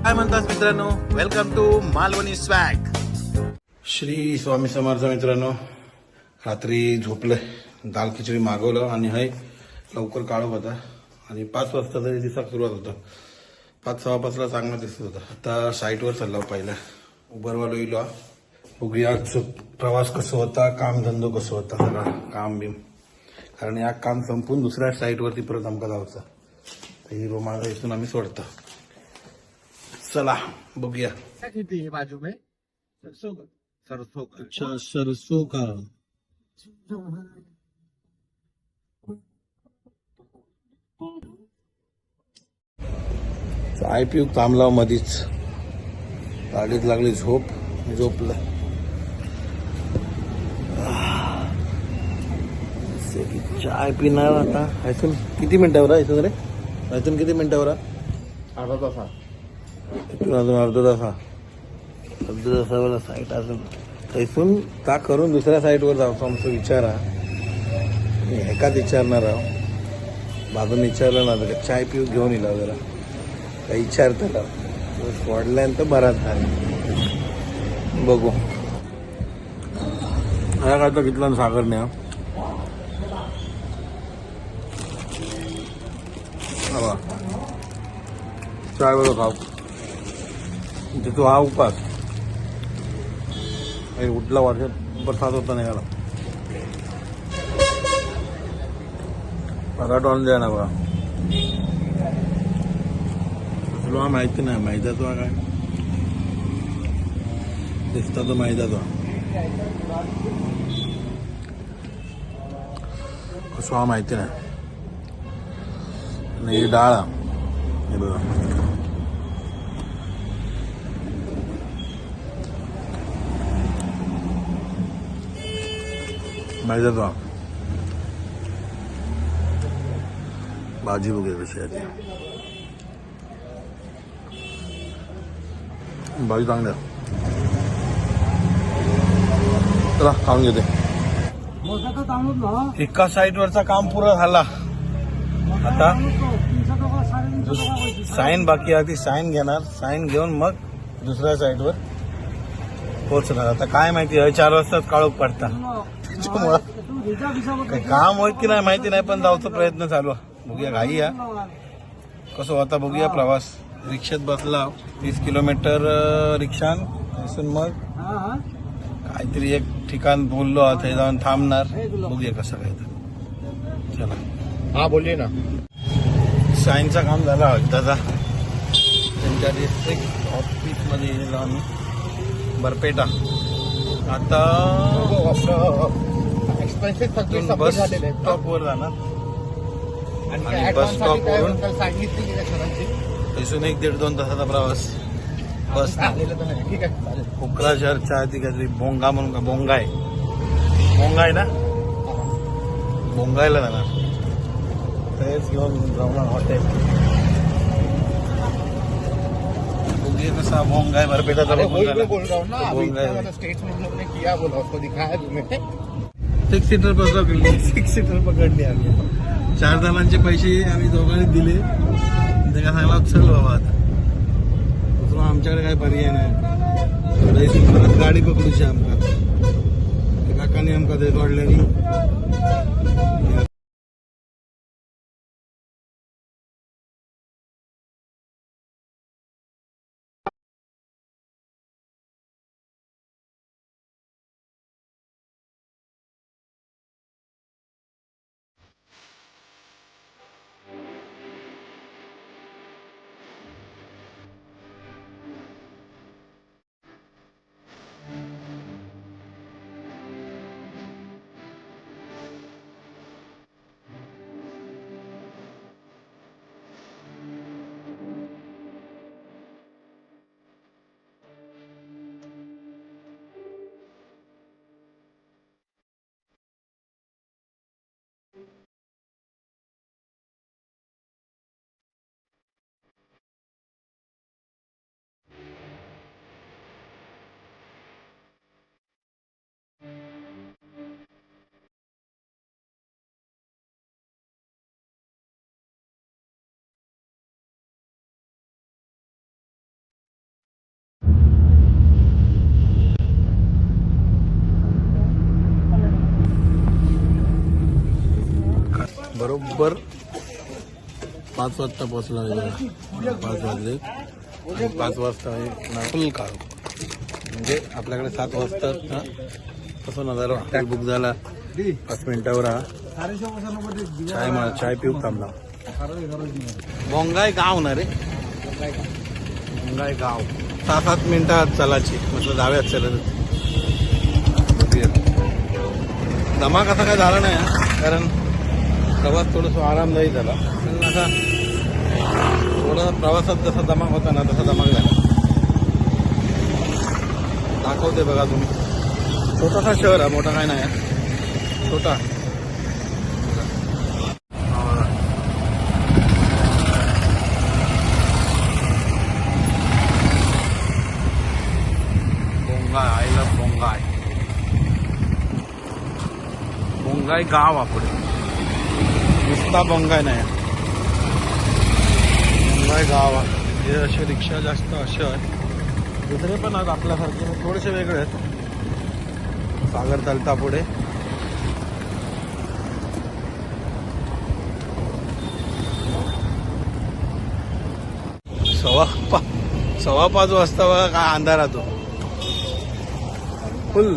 काय म्हणतात मित्रांनो, welcome to Malvani swag. Shri Swami Samarth. मित्रांनो, रात्री झोपले, दाल खिचडी मागवलं आणि हाय लवकर काढत होता आणि 5 वाजता तरी दिसाक सुरुवात होतं. 5:15 चांगला दिसत होता. आता साईटवर चाललो, पहिला उबरवालो इलो. बघूया प्रवास कसं होता, काम धंदो कसं होता, सगळं काम बिम. कारण या काम संपून दुसऱ्या साईटवरती परत आमका जायचं. हिरो माझा इथून आम्ही सोडतो. चला बघूया. खेती है बाजू में सरसों का. अच्छा, सरसों का. चाय पिऊ थांबला मधीच, गाडीत लागली झोप, झोपलं. चाय पिणार आता. इथून किती मिनिटावर आहे? इथून रे इथून किती मिनिटावर आहे? अर्धा तास. इथून अजून अर्धा तासावर साईट अजून. इथून ता करून दुसऱ्या साईटवर जातो आमचा विचार आहे. मी एकाच विचारणार आहो. बाजून विचारलं ना तर चाय पिऊ घेऊन येईल जरा, काही विचारताना वाढल्यानंतर बराच झाला. बघू हा काय तर घेतला ना सागरने. हा चाय बरं खाऊ तिथं. हा उपास उठला वाटत बरसात होता निघाला. पराठा आणून द्या ना बघा. तुला माहिती नाही मैद्याचा काय दिसता तो मैद्याचा. कसं हा माहिती नाही. आणि ही डाळ हे बघा, मैद्याचा. भाजी वगैरे कशी आहे ती, भाजी चांगली आहे. चला खाऊन घेते. एका साईडवरचा काम पुरं झाला. आता साईन बाकी आहे, ती साईन घेणार. साईन घेऊन मग दुसऱ्या साईडवर पोहोचणार. आता काय माहिती 4 वाजताच काळोख पडता, त्याच्यामुळं काम होईल की नाही माहिती नाही, पण जाऊचा प्रयत्न चालू आहे. बघूया, घाई या कसं होता बघूया. प्रवास रिक्षेत बसला, 30 किलोमीटर रिक्षान. तिथून मग काहीतरी एक ठिकाण बोललो, ते जाऊन थांबणार. बघूया कसं काय तर. चला. हा बोलिये ना. सायन्सचा काम झाला दादा. त्यांच्या डिस्ट्रिक्ट ऑफिसमध्ये गेलो आम्ही, बरपेटा. आता बस स्टॉपवर जाणार आणि बस स्टॉपवरून इथून 1-1.5-2 तासाचा प्रवास बस. ठीक आहे. कोकराझारच्या आधी काहीतरी बोंगा म्हणून का, बोंगाय ना, बोंगायला जाणार. तेच घेऊन जाऊन हॉटेल. बघूया कसा बोंगाय बरपेटाचा. बोल रहा हूँ ना, अभी इतना स्टेट्स में लोग ने किया, बोला उसको दिखाया तुम्हें. 6 सीटर पकडली. 6 सीटर पकडली आम्ही. 4 जणांचे पैसे आम्ही दोघांनी दिले. ते काय सांगला, चल बाबा आता तुला आमच्याकडे काय पर्याय नाही. परत गाडी पकडूची आमका. काकाने आमका ते सोडल्यानी. प्रॉपर 5 वाजता पोहोचला आहे. 5 वाजले. 5 वाजता आहे फुल काळ म्हणजे आपल्याकडे 7 वाजता ना तसं नजारा हॉटेल बुक झाला. 5 मिनिटावर हा चाय पिऊ थांबला. बोंगाई गाव ना रे, बोंगाई गाव 6-7 मिनिटात चालायची म्हटलं जाव्यात चालत. दमाक असा काय झाला नाही कारण प्रवास थोडंसं आरामदायी झाला. पण असा थोडा प्रवासात जसा दमाक होता ना तसा दमाक झाला. दाखवते बघा तुम्ही. छोटासा शहर आहे, मोठा काय नाही, छोटा. बोंगाय, आय लव्ह बोंगाय. बोंगाय गाव आपण नुसता बोंगाय नाही, बोंगाय गाव आहे. हे असे रिक्षा जास्त असे आहेत. दुसरे पण आहेत आपल्यासारखे, थोडेसे वेगळे आहेत. सागर चालता पुढे. सव्वा 5 वाजता बघा काय अंधार राहतो फुल,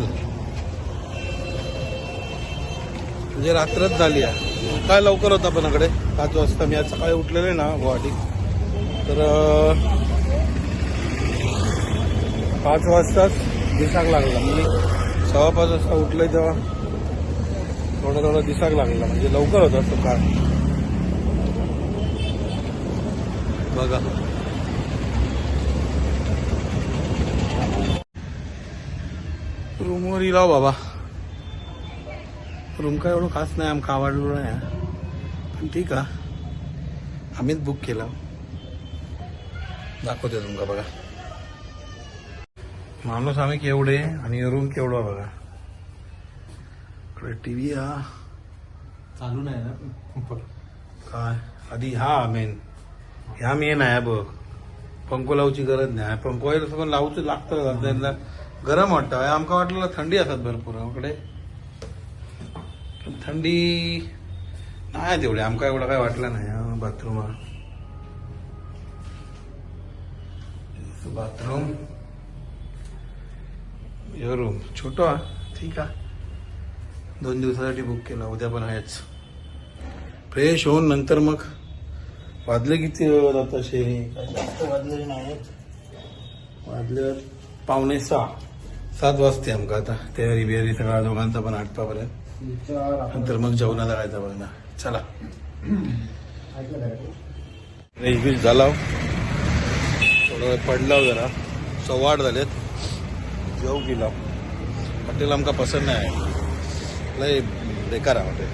म्हणजे रात्रच झाली आहे. काय लवकर होता पण इकडे 5 वाजता. मी आज सकाळी उठलेले ना गुवाहाटी, तर 5 वाजताच दिसाक लागला. मी 5:15 वाजता उठले तेव्हा थोडा दिसाक लागला, म्हणजे लवकर होता तो काळ. बघा रूमवर इला बाबा. रूम काय एवढं खास नाही, आमका आवडलो नाही, पण ठीक आहे. आम्हीच बुक केला. दाखवते तुमका बघा. माणूस आम्ही केवढे आणि रूम केवढा बघा. टीव्ही हा चालू नाही ना काय आधी हा मेन ह्या मेन आहे बघ. पंखो लावची गरज नाही. पंखो सगळं लावचं लागतं त्यांना. गरम वाटतं. आमका वाटलं थंडी असतात भरपूर आमकडे, थंडी नाही तेवढी. आमका एवढं काय वाटलं नाही. बाथरूम बाथरूम यो रूम छोटा ठीक आहे. 2 दिवसासाठी बुक केला. उद्या पण आहेच. फ्रेश होऊन नंतर मग वाजले किती तसे वाजले नाही, वाजले 5:45 7 वाजते आमका. आता तयारी बियारी सगळ्या दोघांचा पण 8पर्यंत. नंतर मग जेवणाला जायचं बघ ना. चला फ्रेश बीश झाला, थोडा वेळ पडला जरा. 8:15 झालेत. जेव गेला. हॉटेल आमका पसंत नाही, लय बेकार आहे हॉटेल.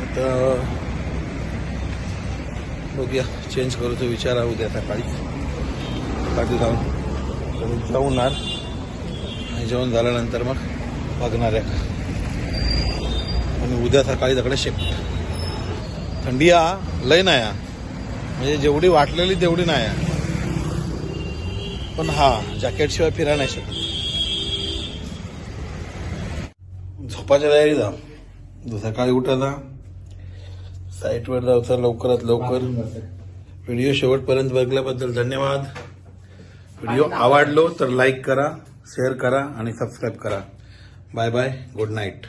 आता बघूया चेंज करूचा विचार आहे उद्या सकाळी. सकाळी जाऊन जेवणार आणि जेवण झाल्यानंतर मग बघणार आहे. आणि उद्या सकाळी सगळे शिफ्ट. थंडी लय नाही, म्हणजे जेवढी वाटलेली तेवढी नाही, पण हा जॅकेट शिवाय फिरा नाही शकत. झोपाच्या तयारी जा. सकाळी उठायला साईटवर जायचं लवकरात लवकर. व्हिडिओ शेवटपर्यंत बघल्याबद्दल धन्यवाद. व्हिडिओ आवडलो तर लाईक करा, शेअर करा आणि सबस्क्राईब करा. Bye bye, good night.